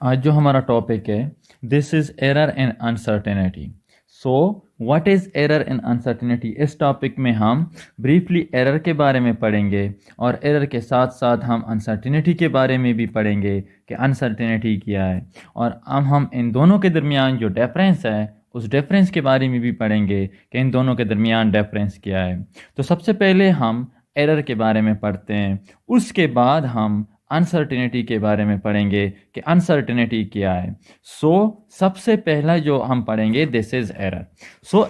आज जो हमारा टॉपिक है, this is error and uncertainty. So what is error and uncertainty? इस टॉपिक में हम ब्रीफली एरर के बारे में पढ़ेंगे और एरर के साथ साथ हम अनसर्टेनिटी के बारे में भी पढ़ेंगे कि अनसर्टेनिटी क्या है। और अब हम इन दोनों के दरमियान जो डिफरेंस है उस डिफरेंस के बारे में भी पढ़ेंगे कि इन दोनों के दरमियान डिफरेंस क्या है। तो सबसे पहले हम एरर के बारे में पढ़ते हैं, उसके बाद हम अनसर्टेनिटी के बारे में पढ़ेंगे कि अनसर्टेनिटी क्या है। सबसे पहला जो हम पढ़ेंगे, दिस इज एरर।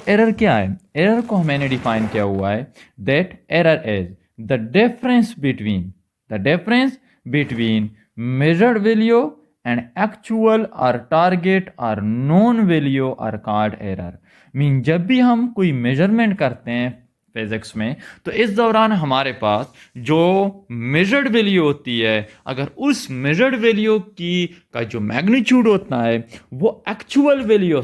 एरर क्या है? एरर को मैंने डिफाइन किया हुआ है that error is the difference between measured value and actual और टारगेट और known value are called error. Mean जब भी हम कोई मेजरमेंट करते हैं फिजिक्स में, तो इस दौरान हमारे पास जो मेजर्ड वैल्यू होती है, अगर उस मेजर्ड वैल्यू की का जो मैग्नीट्यूड होता है वो एक्चुअल वैल्यू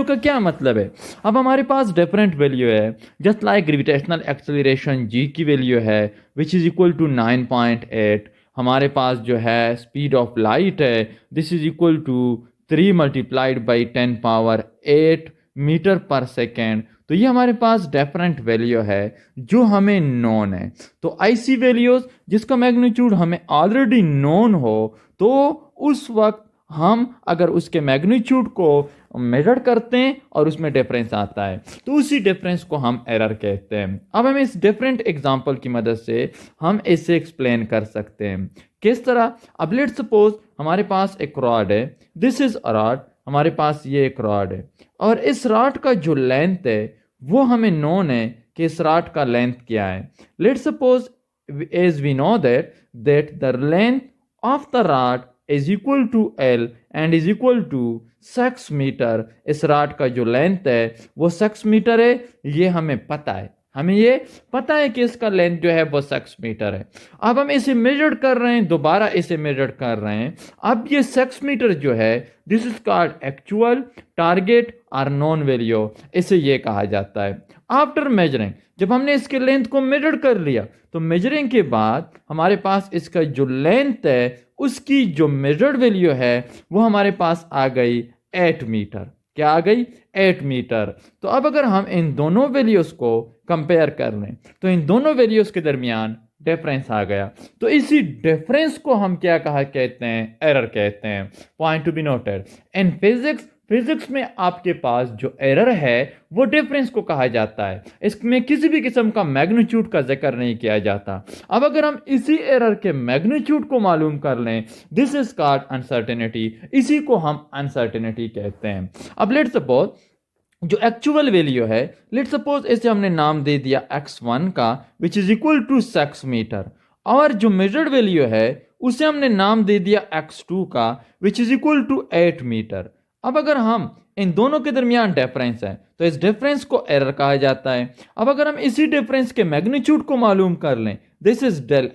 का क्या मतलब है? अब हमारे पास डिफरेंट वैल्यू है, जस्ट लाइक ग्रेविटेशनल एक्सेलरेशन जी की वैल्यू है विच इज इक्वल टू 9.8। हमारे पास जो है स्पीड ऑफ लाइट है, this is equal to 3 multiplied by 10 power 8 metre पर सेकेंड। तो ये हमारे पास डिफरेंट वैल्यू है जो हमें नोन है। तो ऐसी वैल्यूज जिसका मैग्नीट्यूड हमें ऑलरेडी नोन हो, तो उस वक्त हम अगर उसके मैग्नीट्यूड को मेजर करते हैं और उसमें डिफरेंस आता है, तो उसी डिफरेंस को हम एरर कहते हैं। अब हम इस डिफरेंट एग्जांपल की मदद से हम इसे एक्सप्लेन कर सकते हैं। किस तरह? अब लेट्स सपोज हमारे पास एक रॉड है, दिस इज अ रॉड। हमारे पास ये एक रॉड है और इस रॉड का जो लेंथ है वो हमें नोन है कि इस रॉड का लेंथ क्या है। Let's suppose as we know that the length of the rod is equal to L and is equal to 6 metre. इस रॉड का जो लेंथ है वो 6 मीटर है, ये हमें पता है। हमें ये पता है कि इसका लेंथ जो है वो 6 मीटर है। अब हम इसे मेजर कर रहे हैं, दोबारा इसे मेजर कर रहे हैं। अब ये 6 मीटर जो है, this is called actual, target और नॉन वैल्यू, इसे ये कहा जाता है। आफ्टर मेजरिंग, जब हमने इसके लेंथ को मेजर कर लिया, तो मेजरिंग के बाद हमारे पास इसका जो लेंथ है उसकी जो मेजर्ड वैल्यू है वो हमारे पास आ गई 8 मीटर। क्या आ गई? 8 मीटर। तो अब अगर हम इन दोनों वैल्यूज को कंपेयर कर लें, तो इन दोनों वैल्यूज के दरमियान डिफरेंस आ गया। तो इसी डिफरेंस को हम क्या कहा कहते हैं? एरर कहते हैं। Point to be noted in physics में आपके पास जो एरर है वो डिफरेंस को कहा जाता है। इसमें किसी भी किस्म का मैग्नीट्यूड का जिक्र नहीं किया जाता। अब अगर हम इसी एरर के मैग्नीट्यूड को मालूम कर लें, दिस इज कॉल्ड अनसर्टेनिटी। इसी को हम अनसर्टेनिटी कहते हैं। अब लेट्स सपोज जो एक्चुअल वैल्यू है, लेट्स सपोज इसे हमने नाम दे दिया x1 का, which is equal to 6 metre. और जो मेजर्ड वैल्यू है उसे हमने नाम दे दिया x2 का, which is equal to 8 metre. अब अगर हम इन दोनों के दरमियान डिफरेंस है तो इस डिफरेंस को एरर कहा जाता है। अब अगर हम इसी डिफरेंस के मैग्नीट्यूड को मालूम कर लें, this is del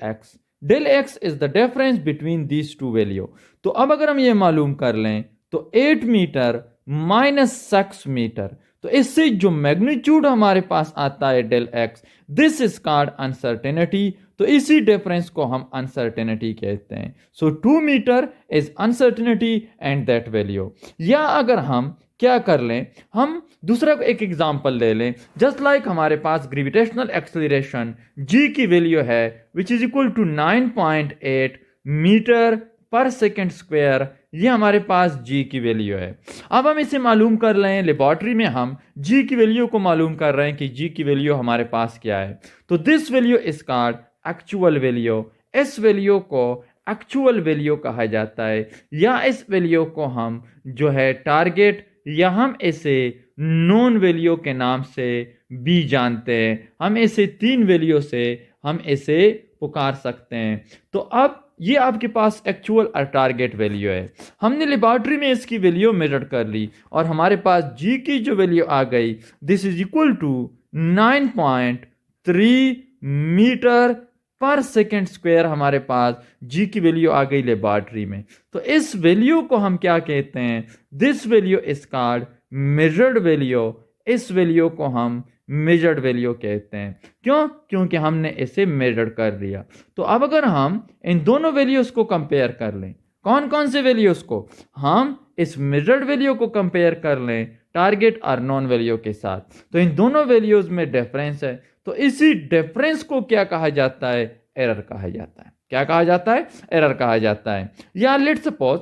x is the difference between these two value. तो अब अगर हम ये मालूम कर लें, तो 8 मीटर माइनस 6 मीटर, तो इससे जो मैग्नीट्यूड हमारे पास आता है del x, this is called uncertainty. तो इसी डिफरेंस को हम अनसर्टेनिटी कहते हैं। 2 metre is uncertainty and that value. या अगर हम क्या कर लें, हम दूसरा एक एग्जांपल ले लें, जस्ट लाइक हमारे पास ग्रेविटेशनल एक्सेलरेशन जी की वैल्यू है which is equal to 9.8 metre पर सेकेंड स्क्वायर। ये हमारे पास जी की वैल्यू है। अब हम इसे मालूम कर रहे हैं, लेबॉर्ट्री में हम जी की वैल्यू को मालूम कर रहे हैं कि जी की वैल्यू हमारे पास क्या है। तो this value is called actual value. इस वैल्यू को एक्चुअल वैल्यू कहा जाता है, या इस वैल्यू को हम जो है टारगेट, या हम इसे नॉन वैल्यू के नाम से भी जानते हैं। हम इसे 3 वैल्यू से हम इसे पुकार सकते हैं। तो अब ये आपके पास एक्चुअल और टारगेट वैल्यू है। हमने लेबॉर्ट्री में इसकी वैल्यू मेजर कर ली और हमारे पास जी की जो वैल्यू आ गई, this is equal to 9.3 metre पर सेकेंड स्क्वायर। हमारे पास जी की वैल्यू आ गई लेबॉर्ट्री में। तो इस वैल्यू को हम क्या कहते हैं? This value is called measured value. इस वैल्यू को हम मेजर्ड वैल्यू कहते हैं। क्यों? क्योंकि हमने इसे मेजर कर लिया। तो अब अगर हम इन दोनों वैल्यूज को कंपेयर कर लें, कौन कौन से वैल्यूज को? हम इस मेजर्ड वैल्यू को कंपेयर कर लें टारगेट और नॉन वैल्यू के साथ, तो इन दोनों वैल्यूज में डिफरेंस है, तो इसी डिफरेंस को क्या कहा जाता है? एरर कहा जाता है। क्या कहा जाता है? एरर कहा जाता है। या लेट्स सपोज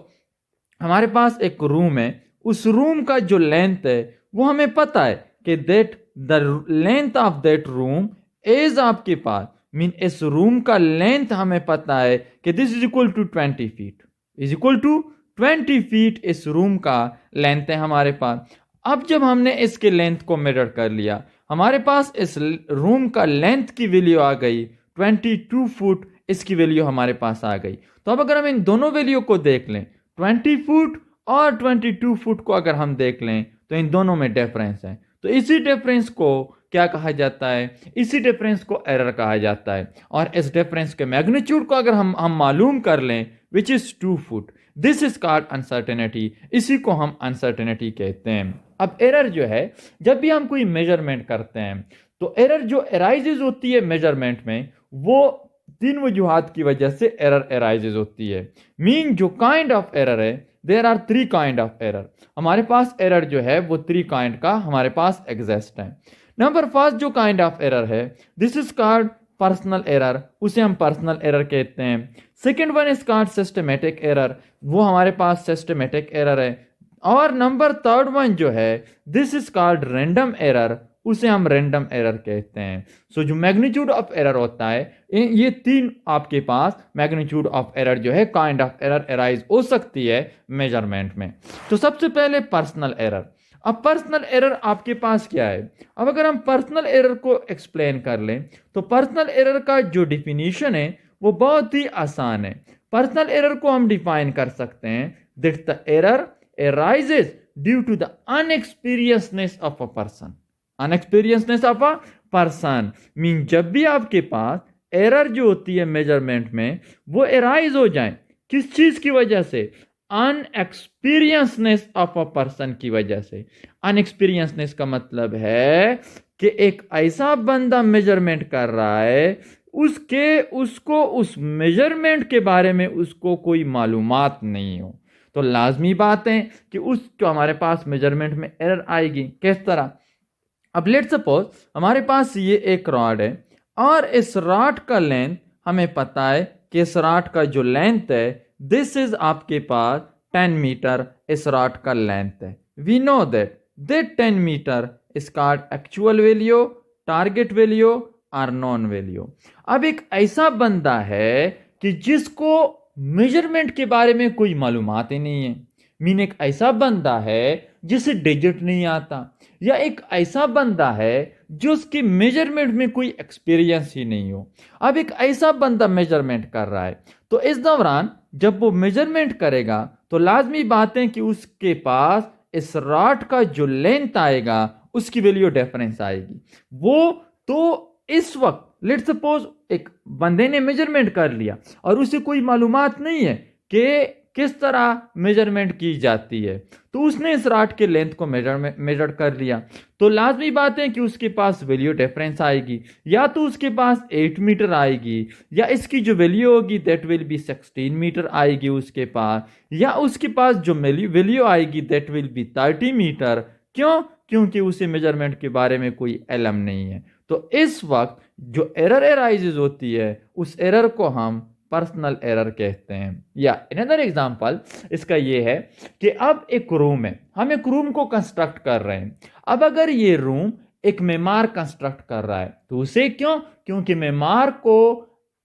हमारे पास एक रूम है, उस रूम का जो लेंथ है वो हमें पता है कि that the length of that room is आपके पास मीन इस रूम का लेंथ हमें पता है कि this is equal to 20 feet, is equal to 20 feet इस रूम का लेंथ है हमारे पास। अब जब हमने इसके लेंथ को मेजर कर लिया, हमारे पास इस रूम का लेंथ की वैल्यू आ गई 22 फुट, इसकी वैल्यू हमारे पास आ गई। तो अब अगर हम इन दोनों वैल्यू को देख लें, 20 फुट और 22 फुट को अगर हम देख लें, तो इन दोनों में डिफरेंस है। तो इसी डिफरेंस को क्या कहा जाता है? इसी डिफरेंस को एरर कहा जाता है। और इस डिफरेंस के मैग्नीट्यूड को अगर हम मालूम कर लें, which is 2 foot, this is called uncertainty. इसी को हम अनसर्टेनिटी कहते हैं। अब एरर जो है, जब भी हम कोई मेजरमेंट करते हैं, तो एरर जो अराइजेज होती है मेजरमेंट में, वो 3 वजूहात की वजह से एरर अराइजेज होती है। मीन जो काइंड ऑफ एरर है, there are 3 kind of error. हमारे पास एरर जो है वो 3 काइंड का हमारे पास एग्जिस्ट है। नंबर फर्स्ट जो काइंड ऑफ एरर है, this is called personal error, उसे हम पर्सनल एरर कहते हैं। Second one is called systematic error, वो हमारे पास सिस्टमेटिक एरर है। और नंबर थर्ड वन जो है, this is called random error, उसे हम रैंडम एरर कहते हैं। सो जो मैग्नीट्यूड ऑफ एरर होता है, ये 3 आपके पास मैग्नीट्यूड ऑफ एरर जो है, काइंड ऑफ एरर अराइज हो सकती है मेजरमेंट में। तो सबसे पहले पर्सनल एरर। अब पर्सनल एरर आपके पास क्या है? अब अगर हम पर्सनल एरर को एक्सप्लेन कर लें, तो पर्सनल एरर का जो डिफिनीशन है वो बहुत ही आसान है। पर्सनल एरर को हम डिफाइन कर सकते हैं that the error arises due to the unexperiencedness of a person. Unexperiencedness of a person mean जब भी आपके पास एरर जो होती है मेजरमेंट में, वो एराइज हो जाए किस चीज की वजह से? अनएक्सपीरियंसनेस ऑफ अ पर्सन की वजह से। अनएक्सपीरियंसनेस का मतलब है कि एक ऐसा बंदा मेजरमेंट कर रहा है, उसको उस मेजरमेंट के बारे में उसको कोई मालूमात नहीं हो, तो लाजमी बात है कि उसको हमारे पास मेजरमेंट में एरर आएगी। किस तरह? अब लेट्स सपोज हमारे पास ये एक रॉड है, और इस रॉड का लेंथ हमें पता है कि इस रॉड का जो लेंथ है, दिस इज आपके पास 10 मीटर इस रॉड का लेंथ है। We know that 10 metre is called actual value, target value और नॉन वैल्यू। अब एक ऐसा बंदा है कि जिसको मेजरमेंट के बारे में कोई मालूमात ही नहीं है, मीन एक ऐसा बंदा है जिसे डिजिट नहीं आता, या एक ऐसा बंदा है जो उसके मेजरमेंट में कोई एक्सपीरियंस ही नहीं हो। अब एक ऐसा बंदा मेजरमेंट कर रहा है, तो इस दौरान जब वो मेजरमेंट करेगा, तो लाजमी बात है कि उसके पास इस रॉड का जो लेंथ आएगा उसकी वैल्यू डिफरेंस आएगी। वो तो इस वक्त लेट्स सपोज एक बंदे ने मेजरमेंट कर लिया और उसे कोई मालूमात नहीं है कि किस तरह मेजरमेंट की जाती है, तो उसने इस रॉड के लेंथ को मेजर कर लिया, तो लाजमी बात है कि उसके पास वैल्यू डिफरेंस आएगी। या तो उसके पास 8 मीटर आएगी, या इसकी जो वैल्यू होगी दैट विल बी 16 मीटर आएगी उसके पास, या उसके पास जो वैल्यू आएगी दैट विल बी 30 मीटर। क्यों? क्योंकि उसे मेजरमेंट के बारे में कोई इल्म नहीं है। तो इस वक्त जो एरर अराइजेज होती है, उस एरर को हम पर्सनल एरर कहते हैं। या अनदर एग्जांपल इसका ये है कि अब एक रूम है, हम एक रूम को कंस्ट्रक्ट कर रहे हैं। अब अगर ये रूम एक मेमार कंस्ट्रक्ट कर रहा है, तो उसे क्यों? क्योंकि मेमार को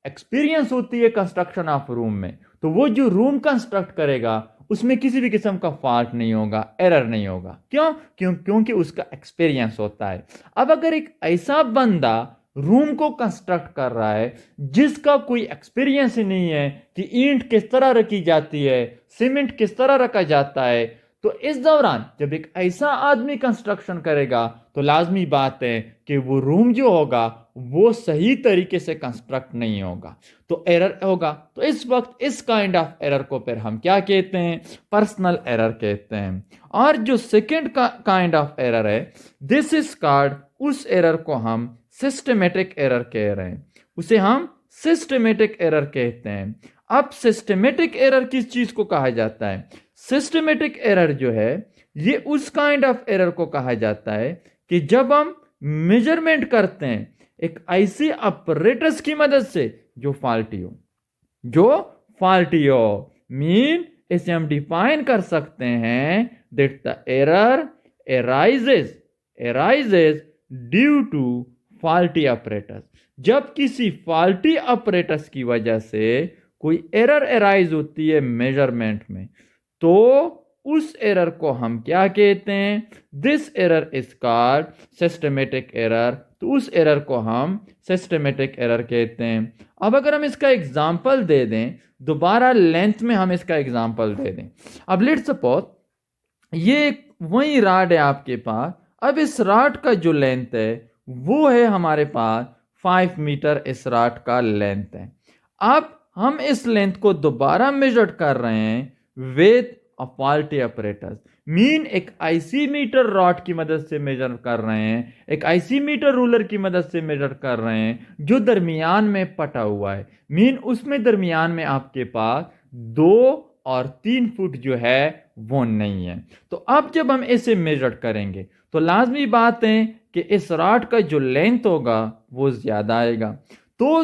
एक्सपीरियंस होती है कंस्ट्रक्शन ऑफ रूम में, तो वो जो रूम कंस्ट्रक्ट करेगा उसमें किसी भी किस्म का फॉल्ट नहीं होगा, एरर नहीं होगा। क्योंकि उसका एक्सपीरियंस होता है। अब अगर एक ऐसा बंदा रूम को कंस्ट्रक्ट कर रहा है जिसका कोई एक्सपीरियंस ही नहीं है कि ईंट किस तरह रखी जाती है, सीमेंट किस तरह रखा जाता है, तो इस दौरान जब एक ऐसा आदमी कंस्ट्रक्शन करेगा, तो लाजमी बात है कि वो रूम जो होगा वो सही तरीके से कंस्ट्रक्ट नहीं होगा, तो एरर होगा। तो इस वक्त इस काइंड ऑफ एरर को फिर हम क्या कहते हैं? पर्सनल एरर कहते हैं। और जो सेकेंड काइंड ऑफ एरर है, दिस इज कॉल्ड, उस एरर को हम सिस्टमेटिक एरर कह रहे हैं, उसे हम सिस्टमेटिक एरर कहते हैं। अब सिस्टमेटिक एरर किस चीज को कहा जाता है? सिस्टमेटिक एरर जो है ये उस काइंड ऑफ एरर को कहा जाता है कि जब हम मेजरमेंट करते हैं एक ऐसी अपरेटस की मदद से जो फाल्टी हो मीन इसे हम डिफाइन कर सकते हैं that the error arises due to faulty apparatus. जब किसी फाल्टी अपरेटस की वजह से कोई एरर एराइज होती है मेजरमेंट में, तो उस एरर को हम क्या कहते हैं? This error is called systematic error. तो उस एरर को हम सिस्टमेटिक एरर कहते हैं। अब अगर हम इसका एग्जांपल दे दें, दोबारा लेंथ में हम इसका एग्जांपल दे दें। अब लेट्स सपोज ये वही रॉड है आपके पास। अब इस रॉड का जो लेंथ है वो है हमारे पास 5 मीटर। इस रॉड का लेंथ है। अब हम इस लेंथ को दोबारा मेजर कर रहे हैं with a faulty apparatus, mean एक आईसीमीटर रॉड की मदद से मेजर कर रहे हैं, एक आईसीमीटर रूलर की मदद से मेजर कर रहे हैं जो दरमियान में पटा हुआ है। मीन उसमें दरमियान में आपके पास 2 और 3 फुट जो है वो नहीं है। तो अब जब हम इसे मेजर करेंगे तो लाजमी बात है कि इस रॉड का जो लेंथ होगा वो ज्यादा आएगा। तो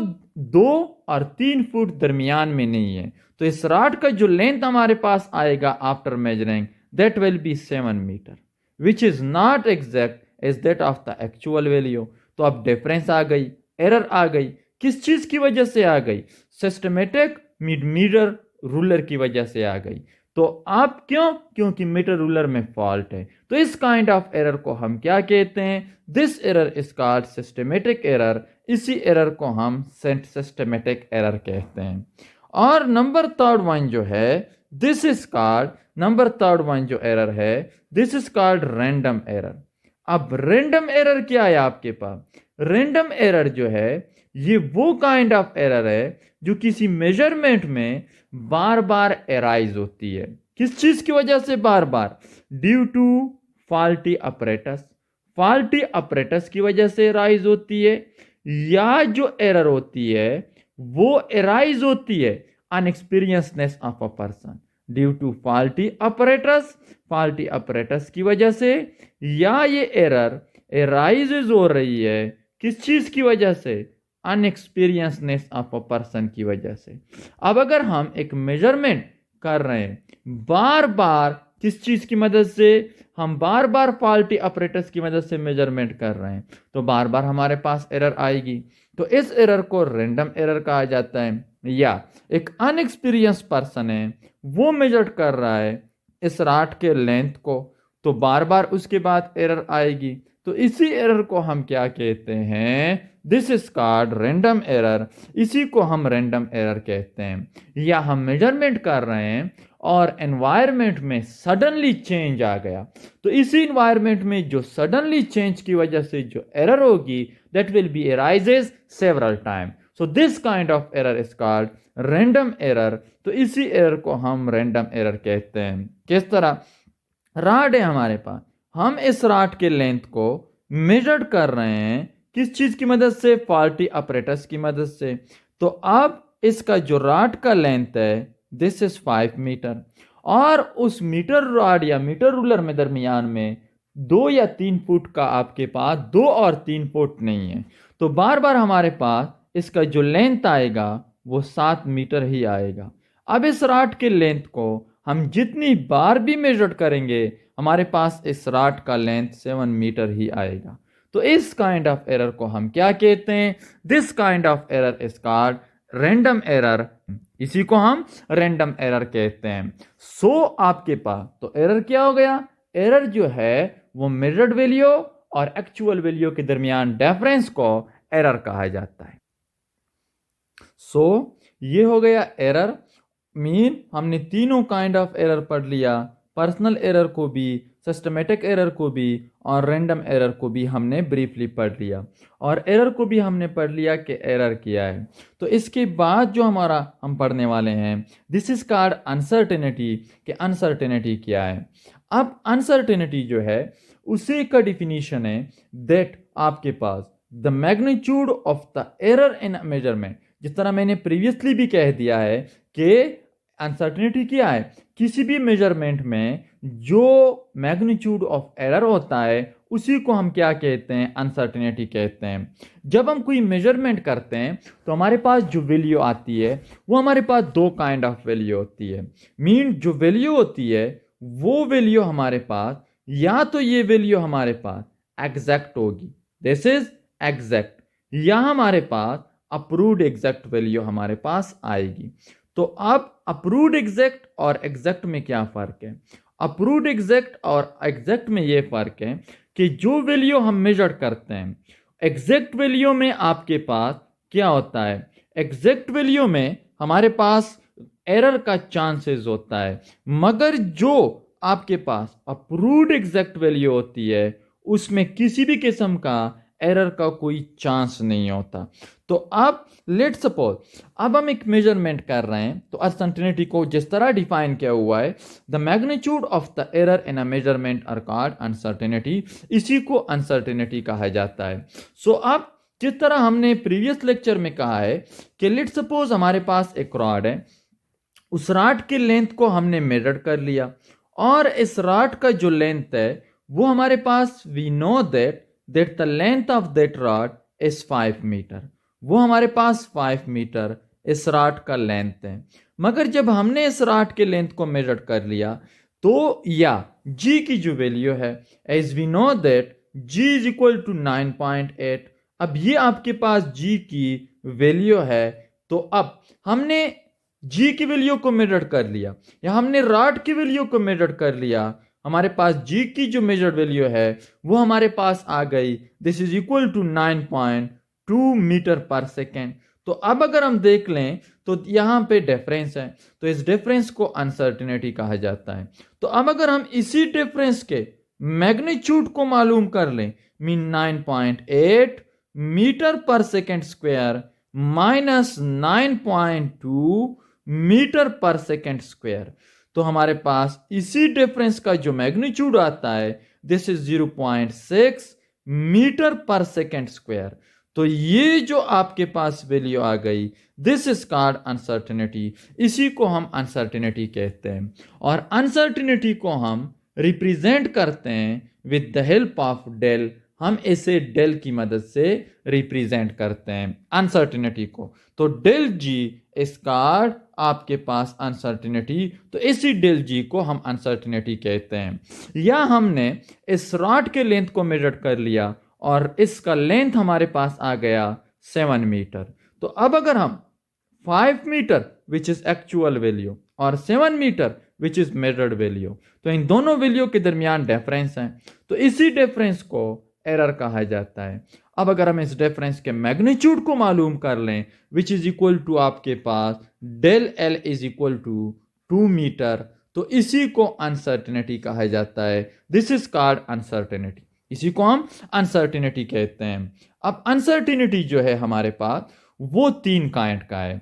2 और 3 फुट दरमियान में नहीं है, तो इस रॉड का जो लेंथ हमारे पास आएगा after measuring that will be 7 metre which is not exact is that of the actual value. तो अब डिफरेंस आ गई, एरर आ गई। किस चीज की वजह से आ गई? सिस्टमेटिक मीटर रूलर की वजह से आ गई। तो आप क्यों? क्योंकि मीटर रूलर में फॉल्ट है। तो इस काइंड ऑफ एरर को हम क्या कहते हैं? This error is called systematic error. इसी एरर को हम सिस्टमेटिक एरर कहते हैं। और नंबर थर्ड वन जो है this is called, number third one जो एरर है this is called random error. अब रैंडम एरर क्या है आपके पास? रैंडम एरर जो है ये वो काइंड ऑफ एरर है जो किसी मेजरमेंट में बार बार एराइज होती है। किस चीज की वजह से बार बार? Due to faulty apparatus. Faulty apparatus की वजह से एराइज होती है, या जो एरर होती है वो एराइज होती है unexperienceness of a person due to faulty apparatus. Faulty apparatus की वजह से, या ये एरर एराइज हो रही है किस चीज की वजह से? अनएक्सपीरियंसनेस ऑफ अ पर्सन की वजह से। अब अगर हम एक मेजरमेंट कर रहे हैं बार बार, किस चीज की मदद से? हम बार बार फाल्टी अपरेटस की मदद से मेजरमेंट कर रहे हैं, तो बार बार हमारे पास एरर आएगी। तो इस एरर को रैंडम एरर कहा जाता है। या एक अनएक्सपीरियंस पर्सन है वो मेजर कर रहा है इस रॉड के लेंथ को, तो बार बार उसके बाद एरर आएगी। तो इसी एरर को हम क्या कहते हैं? This is called random error. इसी को हम रैंडम एरर कहते हैं। या हम मेजरमेंट कर रहे हैं और एनवायरनमेंट में सडनली चेंज आ गया, तो इसी एनवायरनमेंट में जो सडनली चेंज की वजह से जो एरर होगी that will B arises several time. So this kind of error is called random error. तो इसी एरर को हम रैंडम एरर कहते हैं। किस तरह? रॉड है हमारे पास, हम इस रॉड के लेंथ को मेजर कर रहे हैं किस चीज की मदद से? फाल्टी अपरेटस की मदद से। तो अब इसका जो रॉड का लेंथ है दिस इज 5 मीटर, और उस मीटर रॉड या मीटर रूलर में दरमियान में 2 या 3 फुट का आपके पास 2 और 3 फुट नहीं है। तो बार बार हमारे पास इसका जो लेंथ आएगा वो 7 मीटर ही आएगा। अब इस रॉड के लेंथ को हम जितनी बार भी मेजर करेंगे हमारे पास इस रॉड का लेंथ 7 मीटर ही आएगा। तो इस काइंड ऑफ एरर को हम क्या कहते हैं? This kind of error is called random error. इसी को हम रैंडम एरर कहते हैं। सो आपके पास तो एरर क्या हो गया? एरर जो है वो मेजर्ड वैल्यू और एक्चुअल वैल्यू के दरमियान डिफरेंस को एरर कहा जाता है। सो ये हो गया एरर। मीन हमने तीनों काइंड ऑफ एरर पढ़ लिया, पर्सनल एरर को भी, सिस्टमेटिक एरर को भी और रैंडम एरर को भी हमने ब्रीफली पढ़ लिया। और एरर को भी हमने पढ़ लिया कि एरर क्या है। तो इसके बाद जो हमारा हम पढ़ने वाले हैं दिस इज कॉल्ड अनसर्टेनिटी, कि अनसर्टेनिटी क्या है। अब अनसर्टेनिटी जो है उसी का डिफिनीशन है दैट आपके पास the magnitude of the error in measurement. जिस तरह मैंने प्रीवियसली भी कह दिया है कि अनसर्टेनिटी क्या है, किसी भी मेजरमेंट में जो मैग्नीट्यूड ऑफ एरर होता है उसी को हम क्या कहते हैं, अनसर्टेनिटी कहते हैं। जब हम कोई मेजरमेंट करते हैं तो हमारे पास जो वैल्यू आती है वो हमारे पास दो काइंड ऑफ वैल्यू होती है। मीन जो वैल्यू होती है वो वैल्यू हमारे पास, या तो ये वैल्यू हमारे पास एग्जैक्ट होगी, दिस इज एग्जैक्ट, या हमारे पास अप्रूव्ड एग्जैक्ट वैल्यू हमारे पास आएगी। तो अब अप्रूव्ड एग्जैक्ट और एग्जैक्ट में क्या फर्क है? अप्रूव्ड एग्जैक्ट और एग्जैक्ट में ये फर्क है कि जो वैल्यू हम मेजर करते हैं, एग्जैक्ट वैल्यू में आपके पास क्या होता है, एग्जैक्ट वैल्यू में हमारे पास एरर का चांसेस होता है, मगर जो आपके पास अप्रूव्ड एग्जैक्ट वैल्यू होती है उसमें किसी भी किस्म का एरर का कोई चांस नहीं होता। तो अब लेट सपोज अब हम एक मेजरमेंट कर रहे हैं, तो अनसर्टेनिटी को जिस तरह डिफाइन किया हुआ है, the magnitude of the error in a measurement are called uncertainty, इसी को अनसर्टेनिटी कहा जाता है। सो अब जिस तरह हमने प्रीवियस लेक्चर में कहा है कि लेट सपोज हमारे पास एक रॉड है, उस रॉड के लेंथ को हमने मेजर कर लिया, और इस रॉड का जो लेंथ है वो हमारे पास we know that the length of that rod is 5 metre, वो हमारे पास 5 मीटर इस रॉड का लेंथ है। मगर जब हमने इस रॉड के लेंथ को मेजर कर लिया तो या जी की जो वैल्यू है, as we know that g is equal to 9.8, अब ये आपके पास जी की वैल्यू है। तो अब हमने जी की वैल्यू को मेजर कर लिया या हमने रॉड की वैल्यू को मेजर कर लिया, हमारे पास जी की जो मेजर वैल्यू है वो हमारे पास आ गई, this is equal to 9.2 metre पर सेकेंड। तो अब अगर हम देख लें तो यहाँ पे डिफरेंस है, तो इस डिफरेंस को अनसर्टेनिटी कहा जाता है। तो अब अगर हम इसी डिफरेंस के मैग्नीट्यूड को मालूम कर लें, मीन 9.8 मीटर पर सेकेंड स्क्वायर माइनस 9.2 मीटर पर सेकेंड स्क्वायर, तो हमारे पास इसी डिफरेंस का जो मैग्नीट्यूड आता है दिस इज 0.6 मीटर पर सेकेंड स्क्वायर। तो ये जो आपके पास वैल्यू आ गई दिस इज कॉल्ड अनसर्टेनिटी, इसी को हम अनसर्टेनिटी कहते हैं। और अनसर्टेनिटी को हम रिप्रेजेंट करते हैं with the help of del, हम इसे डेल की मदद से रिप्रेजेंट करते हैं अनसर्टेनिटी को। तो डेल जी इस कॉल्ड आपके पास अनसर्टेनिटी, तो इसी डेल जी को हम अनसर्टेनिटी कहते हैं। या हमने इस रॉड के लेंथ को मेजर कर लिया और इसका लेंथ हमारे पास आ गया 7 मीटर। तो अब अगर हम 5 metre which is actual value और 7 metre which is measured value, तो इन दोनों वैल्यू के दरमियान डिफरेंस है, तो इसी डिफरेंस को एरर कहा जाता है। अब अगर हम इस डिफरेंस के मैग्नीट्यूड को मालूम कर लें विच इज इक्वल टू आपके पास del L is equal to 2 metre, तो इसी को अनसर्टेनिटी कहा जाता है, दिस इज कॉल्ड अनसर्टेनिटी, इसी को हम अनसर्टेनिटी कहते हैं। अब अनसर्टेनिटी जो है हमारे पास वो 3 काइंड का है।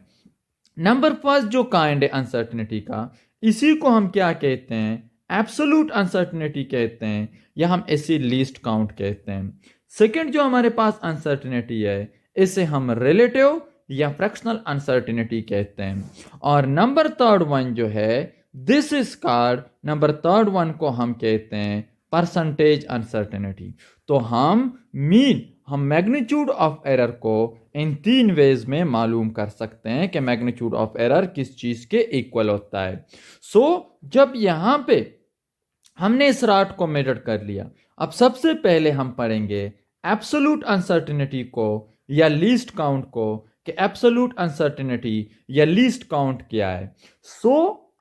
नंबर फर्स्ट जो काइंड है अनसर्टेनिटी का, इसी को हम क्या कहते हैं, एब्सोल्यूट अनसर्टेनिटी कहते हैं, या हम इसे लीस्ट काउंट कहते हैं। सेकंड जो हमारे पास अनसर्टेनिटी है इसे हम रिलेटिव या फ्रैक्शनल अनसर्टेनिटी कहते हैं। और नंबर थर्ड वन जो है this is called, number third one को हम कहते हैं परसेंटेज अनसर्टेनिटी। तो हम मैग्नीट्यूड ऑफ एरर को इन 3 वेज में मालूम कर सकते हैं कि मैग्नीट्यूड ऑफ एरर किस चीज के इक्वल होता है। सो जब यहां पे हमने इस रॉड को मेजर कर लिया, अब सबसे पहले हम पढ़ेंगे एब्सोल्यूट अनसर्टेनिटी को या लीस्ट काउंट को, कि एब्सोल्यूट अनसर्टेनिटी या लीस्ट काउंट क्या है।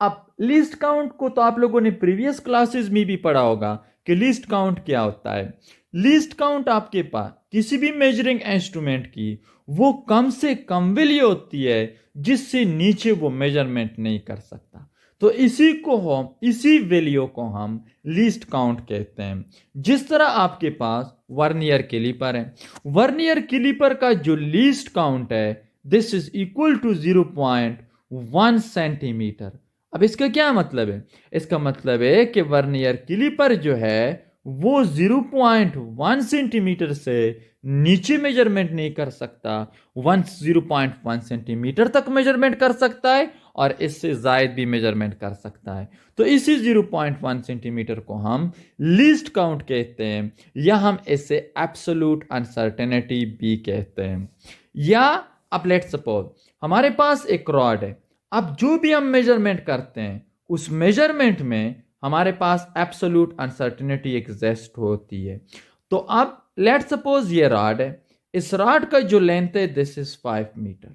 अब लीस्ट काउंट को तो आप लोगों ने प्रीवियस क्लासेस में भी पढ़ा होगा कि लीस्ट काउंट क्या होता है। लीस्ट काउंट आपके पास किसी भी मेजरिंग इंस्ट्रूमेंट की वो कम से कम वैल्यू होती है जिससे नीचे वो मेजरमेंट नहीं कर सकता, तो इसी वैल्यू को हम लीस्ट काउंट कहते हैं। जिस तरह आपके पास वर्नियर कैलिपर है, वर्नियर कैलिपर का जो लीस्ट काउंट है this is equal to 0.1 centimetre. अब इसका क्या मतलब है, इसका मतलब है कि वर्नियर कैलिपर जो है वो 0.1 सेंटीमीटर से नीचे मेजरमेंट नहीं कर सकता, 0.1 सेंटीमीटर तक मेजरमेंट कर सकता है और इससे ज़ायद भी मेजरमेंट कर सकता है। तो इसी 0.1 सेंटीमीटर को हम लीस्ट काउंट कहते हैं, या हम इसे एब्सोल्यूट अनसर्टेनिटी भी कहते हैं। या अब लेट्स सपोज हमारे पास एक रॉड है, अब जो भी हम मेजरमेंट करते हैं उस मेजरमेंट में हमारे पास एब्सोल्यूट अनसर्टेनिटी एग्जिस्ट होती है। तो अब लेट्स सपोज ये रॉड है, इस रॉड का जो लेंथ है this is 5 metre,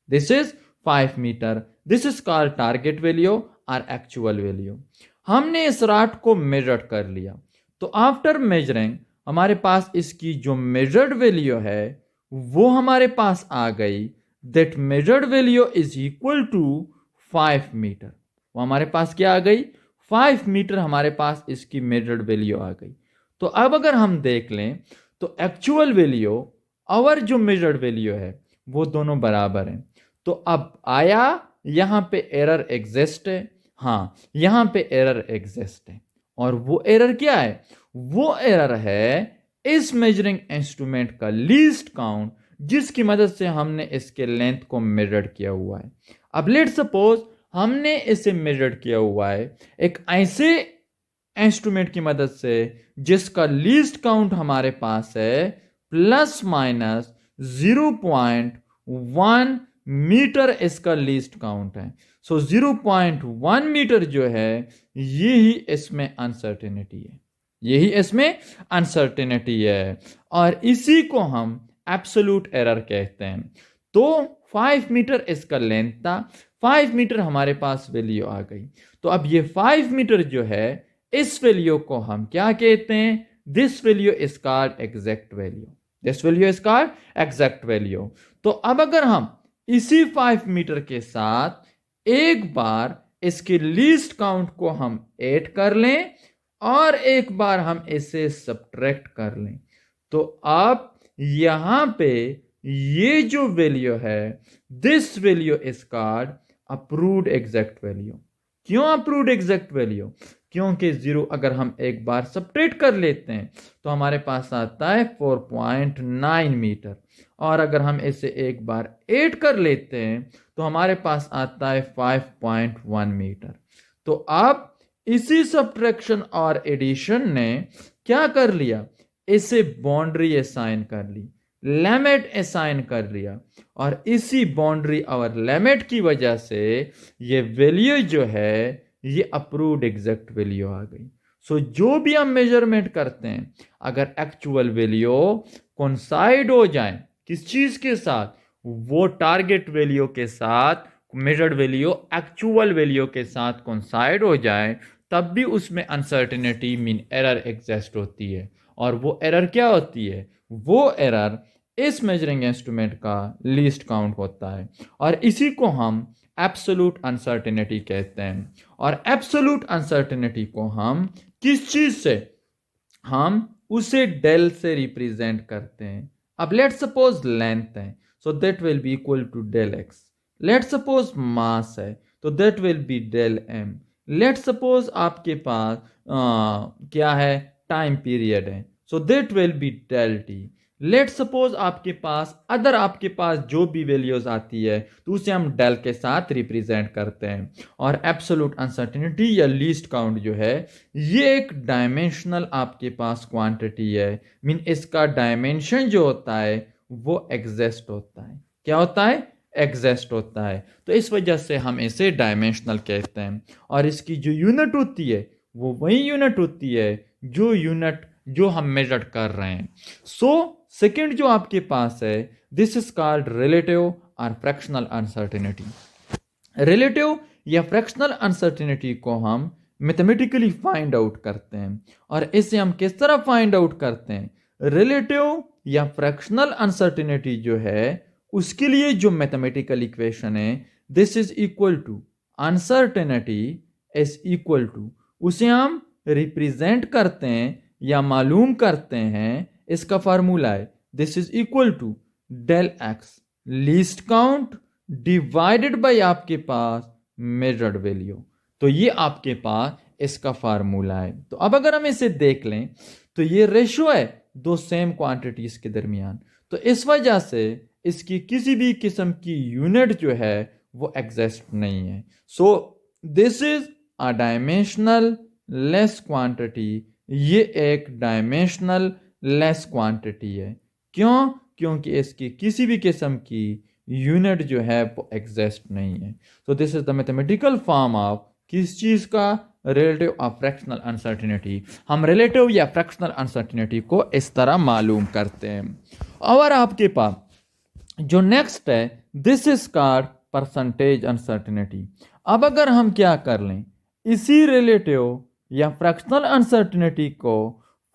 this is 5 metre, this is called target value और एक्चुअल वैल्यू। हमने इस रॉड को मेजर कर लिया, तो आफ्टर मेजरिंग हमारे पास इसकी जो मेजर्ड वैल्यू है वो हमारे पास आ गई, that measured value is equal to 5 metre. वो हमारे पास क्या आ गई, 5 मीटर हमारे पास इसकी मेजर्ड वैल्यू आ गई। तो अब अगर हम देख लें तो एक्चुअल वैल्यू और जो मेजर्ड वैल्यू है वो दोनों बराबर हैं। तो अब आया यहां पे एरर एग्जिस्ट है, हाँ यहां पे एरर एग्जिस्ट है, और वो एरर क्या है, वो एरर है इस मेजरिंग इंस्ट्रूमेंट का लीस्ट काउंट जिसकी मदद से हमने इसके लेंथ को मेजर किया हुआ है। अब लेट्स सपोज हमने इसे मेजर किया हुआ है एक ऐसे इंस्ट्रूमेंट की मदद से जिसका लीस्ट काउंट हमारे पास है प्लस माइनस 0.1 मीटर, इसका लीस्ट काउंट है। सो 0.1 मीटर जो है यही इसमें अनसर्टेनिटी है, यही इसमें अनसर्टेनिटी है, और इसी को हम एब्सोल्यूट एरर कहते हैं। तो 5 मीटर इसका लेंथ था, 5 मीटर हमारे पास वैल्यू आ गई। तो अब ये 5 मीटर जो है इस वैल्यू को हम क्या कहते हैं, this value is called exact value, this value is called exact value. तो अब अगर हम इसी 5 मीटर के साथ एक बार इसके लीस्ट काउंट को हम ऐड कर लें और एक बार हम इसे सब्ट्रैक्ट कर लें, तो आप यहां पे ये जो वैल्यू है this value is called approved exact value. क्यों अप्रूव्ड एग्जैक्ट वैल्यू, क्योंकि 0 अगर हम एक बार सब्ट्रैक्ट कर लेते हैं तो हमारे पास आता है 4.9 मीटर, और अगर हम इसे एक बार ऐड कर लेते हैं तो हमारे पास आता है 5.1 मीटर। तो आप इसी सब्ट्रैक्शन और एडिशन ने क्या कर लिया, इसे बाउंड्री असाइन कर ली, लिमिट असाइन कर लिया, और इसी बाउंड्री और लिमिट की वजह से ये वैल्यू जो है ये अप्रूव्ड एग्जैक्ट वैल्यू आ गई। सो जो भी हम मेजरमेंट करते हैं अगर एक्चुअल वैल्यू कोइंसाइड हो जाए किस चीज के साथ, वो टारगेट वैल्यू के साथ, मेजर्ड वैल्यू एक्चुअल वैल्यू के साथ कोइंसाइड हो जाए, तब भी उसमें अनसर्टेनिटी मीन एरर एग्जिस्ट होती है। और वो एरर क्या होती है, वो एरर इस मेजरिंग इंस्ट्रूमेंट का लीस्ट काउंट होता है, और इसी को हम एब्सोल्यूट अनसर्टेनिटी कहते हैं। और एब्सोल्यूट अनसर्टेनिटी को हम किस चीज से, हम उसे डेल से रिप्रेजेंट करते हैं। अब लेट सपोज लेंथ है, so that will be equal to del X. Let suppose mass है तो that will be del M. Let suppose आपके पास क्या है, टाइम पीरियड है, so that will be del T. Let suppose आपके पास अदर आपके पास जो भी वैल्यूज आती है तो उसे हम डेल के साथ रिप्रेजेंट करते हैं। और एब्सोल्यूट अनसर्टेनिटी या लीस्ट काउंट जो है ये एक डायमेंशनल आपके पास क्वांटिटी है, मीन इसका डायमेंशन जो होता है वो एग्जिस्ट होता है। क्या होता है, एग्जिस्ट होता है। तो इस वजह से हम इसे डायमेंशनल कहते हैं, और इसकी जो यूनिट होती है वो वही यूनिट होती है जो यूनिट जो हम मेजर कर रहे हैं। सो सेकंड जो आपके पास है दिस इज कॉल्ड रिलेटिव और फ्रैक्शनल अनसर्टेनिटी। रिलेटिव या फ्रैक्शनल अनसर्टेनिटी को हम मैथमेटिकली फाइंड आउट करते हैं, और इसे हम किस तरह फाइंड आउट करते हैं, रिलेटिव या फ्रैक्शनल अनसर्टेनिटी जो है उसके लिए जो मैथमेटिकल इक्वेशन है this is equal to uncertainty is equal to, उसे हम रिप्रेजेंट करते हैं या मालूम करते हैं, इसका फार्मूला है this is equal to del X least count divided by आपके पास मेजर्ड वैल्यू। तो ये आपके पास इसका फार्मूला है। तो अब अगर हम इसे देख लें तो ये रेशियो है दो सेम क्वांटिटीज के दरमियान, तो इस वजह से इसकी किसी भी किस्म की यूनिट जो है वो एग्जिस्ट नहीं है। So this is a dimensional less quantity. ये एक डायमेंशनल लेस क्वांटिटी है। क्यों? क्योंकि इसकी किसी भी किस्म की यूनिट जो है वो एग्जिस्ट नहीं है। So this is the mathematical form of किस चीज का? Relative of fractional uncertainty. हम रिलेटिव या फ्रैक्शनल अनसर्टिनिटी को इस तरह मालूम करते हैं। और आपके पास जो नेक्स्ट है, this is called percentage uncertainty. अब अगर हम क्या कर लें, इसी रिलेटिव या फ्रैक्शनल अनसर्टिनिटी को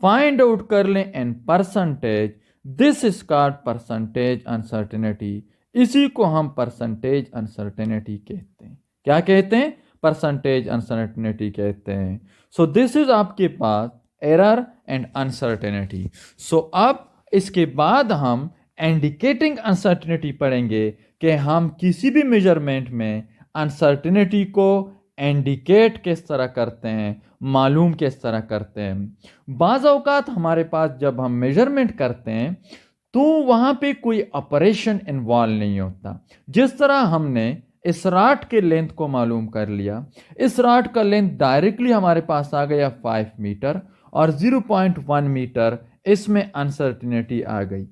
फाइंड आउट कर लें in percentage, this is called percentage uncertainty. इसी को हम परसेंटेज अनसर्टिनिटी कहते हैं। क्या कहते हैं? परसेंटेज अनसर्टिनिटी कहते हैं। सो दिस इज आपके पास एरर एंड अनसर्टिनिटी। सो अब इसके बाद हम इंडिकेटिंग अनसर्टिनिटी पढ़ेंगे कि हम किसी भी मेजरमेंट में अनसर्टिनिटी को इंडिकेट किस तरह करते हैं, मालूम किस तरह करते हैं। बाज़ औक़ात हमारे पास जब हम मेजरमेंट करते हैं तो वहाँ पे कोई ऑपरेशन इन्वॉल्व नहीं होता। जिस तरह हमने इस राट के लेंथ को मालूम कर लिया, इस राट का लेंथ डायरेक्टली हमारे पास आ गया 5 मीटर और 0.1 मीटर इसमें अनसर्टिनिटी आ गई।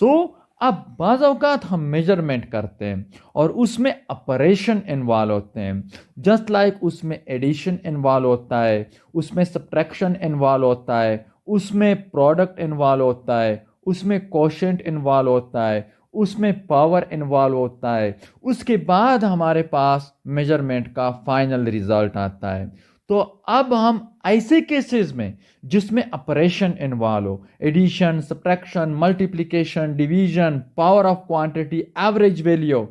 सो अब बाज़ औक़ात हम मेजरमेंट करते हैं और उसमें ऑपरेशन इन्वॉल्व होते हैं। जस्ट लाइक उसमें एडिशन इन्वॉल्व होता है, उसमें सब्ट्रैक्शन इन्वॉल्व होता है, उसमें प्रोडक्ट इन्वॉल्व होता है, उसमें कोशेंट इन्वॉल्व होता है, उसमें पावर इन्वॉल्व होता है। उसके बाद हमारे पास मेजरमेंट का फाइनल रिजल्ट आता है। तो अब हम ऐसे केसेस में जिसमें ऑपरेशन इन्वॉल्व हो, addition, subtraction, multiplication, division, power of quantity, average value,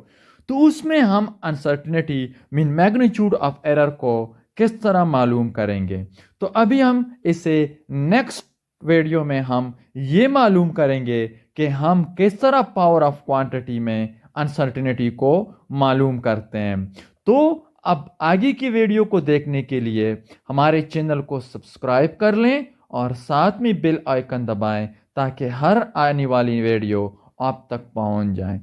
तो उसमें हम uncertainty mean magnitude of error को किस तरह मालूम करेंगे। तो अभी हम इसे नेक्स्ट वीडियो में हम ये मालूम करेंगे कि हम किस तरह पावर ऑफ क्वांटिटी में अनसर्टिनिटी को मालूम करते हैं। तो अब आगे की वीडियो को देखने के लिए हमारे चैनल को सब्सक्राइब कर लें और साथ में बेल आइकन दबाएं ताकि हर आने वाली वीडियो आप तक पहुंच जाए।